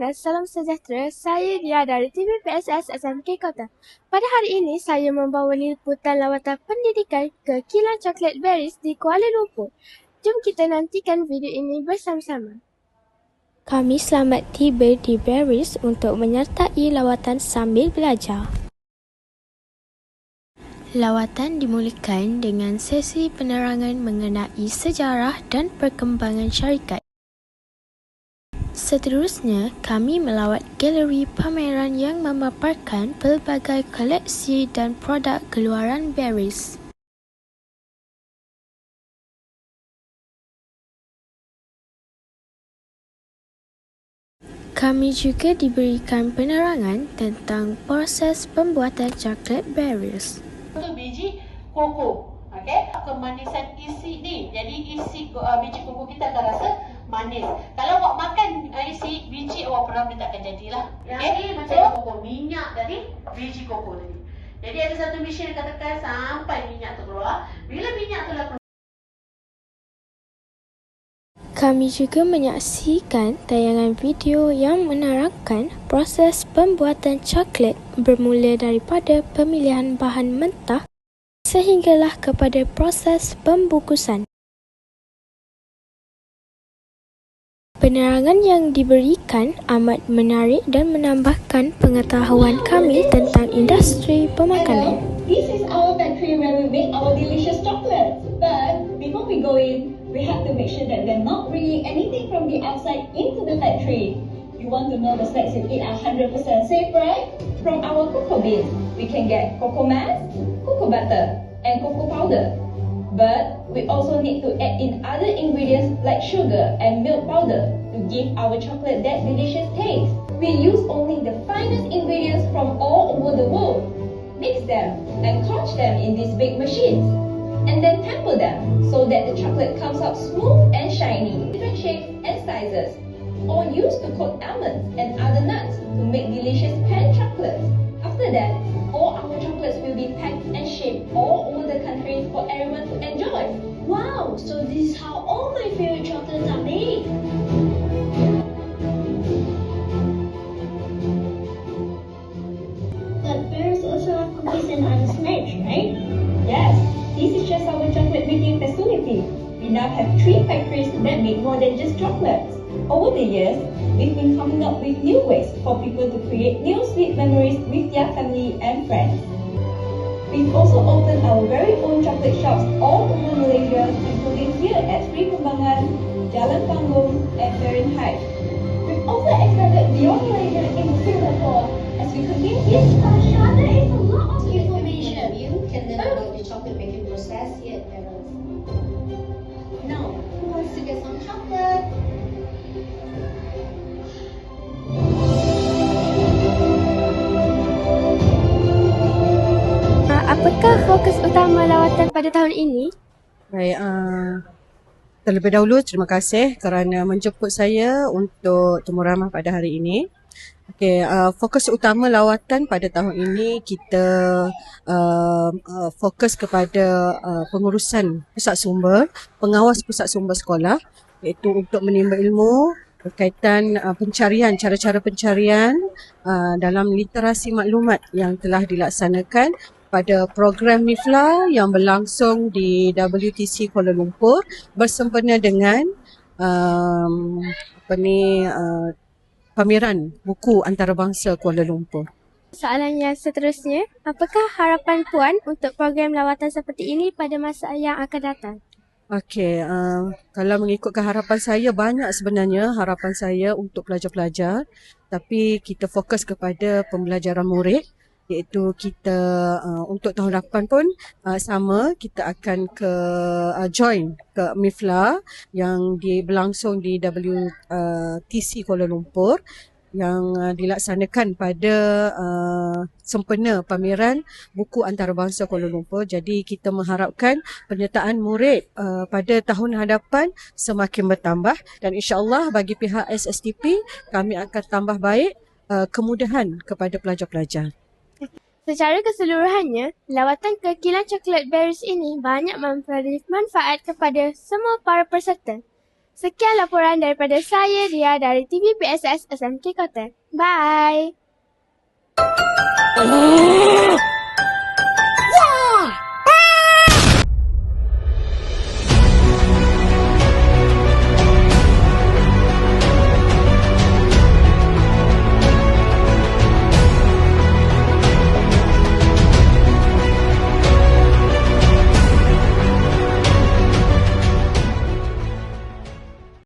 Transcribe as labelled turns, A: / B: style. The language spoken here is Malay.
A: dan salam sejahtera. Saya Dia dari TVPSS SMK Kota. Pada hari ini, saya membawa liputan lawatan pendidikan ke Kilang Coklat Berries di Kuala Lumpur. Jom kita nantikan video ini bersama-sama. Kami selamat tiba di Berries untuk menyertai lawatan sambil belajar. Lawatan dimulakan dengan sesi penerangan mengenai sejarah dan perkembangan syarikat. Seterusnya, kami melawat galeri pameran yang memaparkan pelbagai koleksi dan produk keluaran Berries. Kami juga diberikan penerangan tentang proses pembuatan coklat Berries.
B: Untuk biji koko, okey, kemanisan isi ni. Jadi isi biji koko kita akan rasa manis. Kalau awak makan isi biji, awak pernah tak akan jadilah. Okey, macam koko minyak tadi, biji koko tadi. Jadi ada satu mesin yang katakan sampai minyak tu keluar. Bila minyak tu dah keluar,
A: kami juga menyaksikan tayangan video yang menerangkan proses pembuatan coklat bermula daripada pemilihan bahan mentah sehinggalah kepada proses pembukusan. Penerangan yang diberikan amat menarik dan menambahkan pengetahuan kami tentang industri pemakanan.
C: This is our factory where we make our delicious chocolates. But before we go in, we have to make sure that we're not bringing anything from the outside into the factory. You want to know the snacks you eat are 100% safe, right? From our cocoa beans, we can get cocoa mass, cocoa butter, and cocoa powder. But we also need to add in other ingredients like sugar and milk powder to give our chocolate that delicious taste. We use only the finest ingredients from all over the world. Mix them and crunch them in these big machines. And then temper them so that the chocolate comes out smooth and shiny. Different shapes and sizes. Or used to coat almonds and other nuts to make delicious pan chocolates. After that, all our chocolates will be packed and shipped all over the country for everyone to enjoy. Wow, so this is how all my favorite chocolates are made. But Berries also have cookies and other snacks, right? Yes, this is just our chocolate making facility. We now have 3 factories that make more than just chocolates. Over the years, we've been coming up with new ways for people to create new sweet memories with their family and friends. We've also opened our very own chocolate shops all over Malaysia, including here at Sri Kembangan, Jalan Panggung, and Fahrenheit. We've also expanded beyond Malaysia into Singapore as we continue. Yes, Tasha, there is a lot of information.
D: You can learn about the chocolate making process here at Berries. Now, who wants to get some chocolate?
A: Apakah fokus utama lawatan pada tahun ini?
E: Baik, terlebih dahulu terima kasih kerana menjemput saya untuk temu ramah pada hari ini. Okey, fokus utama lawatan pada tahun ini kita fokus kepada pengurusan pusat sumber, pengawas pusat sumber sekolah, iaitu untuk menimba ilmu berkaitan pencarian, cara-cara pencarian dalam literasi maklumat yang telah dilaksanakan pada program MIFLA yang berlangsung di WTC Kuala Lumpur bersempena dengan pameran buku antarabangsa Kuala Lumpur.
A: Soalan yang seterusnya, apakah harapan Puan untuk program lawatan seperti ini pada masa yang akan datang?
E: Okey, kalau mengikutkan harapan saya, banyak sebenarnya harapan saya untuk pelajar-pelajar, tapi kita fokus kepada pembelajaran murid, iaitu kita untuk tahun depan pun sama, kita akan join ke MIFLA yang berlangsung di WTC Kuala Lumpur yang dilaksanakan pada sempena pameran buku antarabangsa Kuala Lumpur. Jadi kita mengharapkan penyertaan murid pada tahun hadapan semakin bertambah dan insya-Allah bagi pihak SSTP kami akan tambah baik kemudahan kepada pelajar-pelajar.
A: Secara keseluruhannya, lawatan ke Kilang Coklat Berries ini banyak memberi manfaat kepada semua para peserta. Sekian laporan daripada saya, Ria, dari TVPSS SMK Kota. Bye!